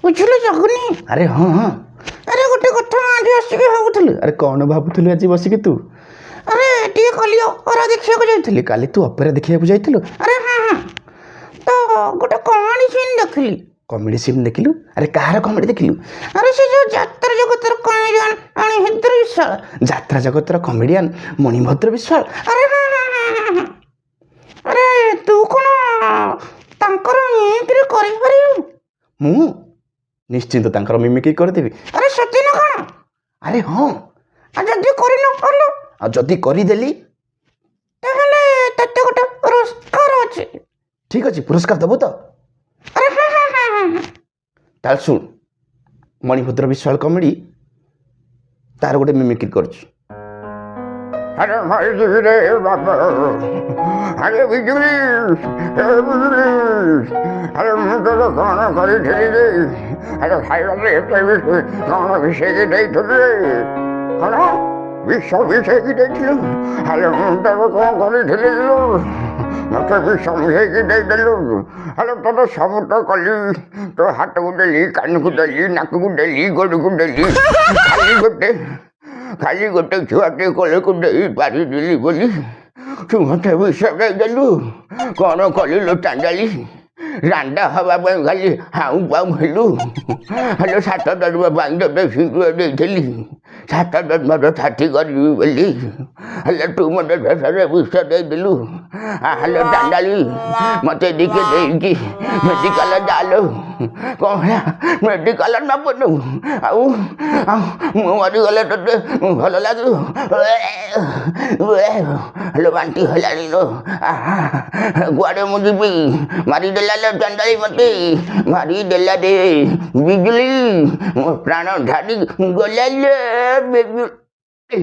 ବୁଝିଲୁ ଜଗୁନି? ଆରେ ହଁ ହଁ। ଆରେ ଗୋଟେ କଥା ଆଜି ଆସିକି ଭାବୁଥିଲି। ଆରେ କ'ଣ ଭାବୁଥିଲୁ ଆଜି ବସିକି ତୁ? ଆରେ ଟିକେ କାଲି ଅପେରା ଦେଖିବାକୁ ଯାଇଥିଲି। କାଲି ତୁ ଅପେରା ଦେଖିବାକୁ ଯାଇଥିଲୁ? ଆରେ ହଁ ହଁ, ତ ଗୋଟେ କମେଡି ସିନ୍ ଦେଖିଲି। କମେଡ଼ି ସିନ୍ ଦେଖିଲୁ? ଆରେ କାହାର କମେଡ଼ି ଦେଖିଲୁ? ଆରେ ସେ ଯୋଉ ଯାତ୍ରା ଜଗତର କମେଡିଆନ୍ ମଣିଭଦ୍ର ବିଶ୍ୱାଳ। ଯାତ୍ରା ଜଗତର କମେଡ଼ିଆନ୍ ମଣିଭଦ୍ର ବିଶ୍ୱାଳ? ଆରେ ହଁ ହଁ ହଁ ହଁ। ଆରେ ତୁ କ'ଣ ତାଙ୍କର ମିମିକ୍ରି କରିପାରିବୁ? ମୁଁ ନିଶ୍ଚିନ୍ତ ତାଙ୍କର ମିମିକ୍ରି କରିଦେବି। ଆରେ ସତେ ନା କ'ଣ? ଆରେ ହଁ। ଆଉ ଯଦି କରିନ କଲ? ଆଉ ଯଦି କରିଦେଲି? ତାହେଲେ ତତେ ଗୋଟେ ପୁରସ୍କାର ଅଛି। ଠିକ୍ ଅଛି, ପୁରସ୍କାର ଦେବୁ ତ? ଆରେ ହଁ ହଁ ହଁ ହଁ। ତାହେଲେ ଶୁଣ, ମଣିଭଦ୍ର ବିଶ୍ୱାଳ କମେଡ଼ି ତାର ଗୋଟେ ମିମିକ୍ରି କରୁଛି। ଆରେ ରେ ବାବା, ଆରେ ବିଜୁଳି, ବିଜୁଳି, ଆରେ ମୁଁ ତୋର କ'ଣ କରିଥିଲି ରେ? ଆରେ ଖାଇବାରେ ଏତେ କ'ଣ ମିଶେଇକି ଦେଇଥିଲି ରେ? କ'ଣ ବିଷ ମିଶେଇକି ଦେଇଥିଲୁ? ଆରେ ମୁଁ ତୋର କ'ଣ କରିଥିଲି ଲୋ? ମୋତେ ବିଷ ମିଶେଇକି ଦେଇଦେଲୁ। ଆରେ ତୋର ସବୁ ତ କଲି, ତୋ ହାତକୁ ଦେଲି, କାନକୁ ଦେଲି, ନାକକୁ ଦେଲି, ଗୋଡ଼କୁ ଦେଲି, ଖାଲି ଗୋଟେ ଛୁଆଟେ କୋଳକୁ ଦେଇ ପାରିଲି ବୋଲି ତୁ ମୋତେ ବିଷ ଦେଇଦେଲୁ। କ'ଣ କଲିଲୁ ଚାଣ୍ଡାଳି? ରାଣ୍ଡା ହେବା ପାଇଁ ଖାଲି ହାଉ ପାଉ ହେଲୁ। ହେଲେ 7 ଜନ୍ମ ପାଇଁ ତୋତେ ସିନ୍ଦୁର ଦେଇଥିଲି, 7 ଜନ୍ମର ଛାତି କରିବି ବୋଲି। ହେଲେ ତୁ ମୋତେ ଶେଷରେ ବିଷ ଦେଇଦେଲୁ। ହେଲେ ଚାଣ୍ଡାଳି, ମୋତେ ଟିକେ ଦେଇକି ମେଡ଼ିକାଲ ଯାଲୋ। କ'ଣ ହେଲା? ମେଡ଼ିକାଲ ନେବୁନୁ? ଆଉ ମୁଁ ମରିଗଲେ ତୋତେ ଭଲ ଲାଗିବ? ହେଲେ ବାନ୍ତି ହେଲାଣି ଲୋ। କୁଆଡ଼େ ମୁଁ ଯିବି? ମାରିଦେଲା ଲୋ ଚାଣ୍ଡାଳି, ମୋତେ ମାରିଦେଲା ରେ ବିଜୁଳି, ମୋ ପ୍ରାଣ ଝାଡ଼ି ଗଲା ଲୋ ବିଜୁଳି।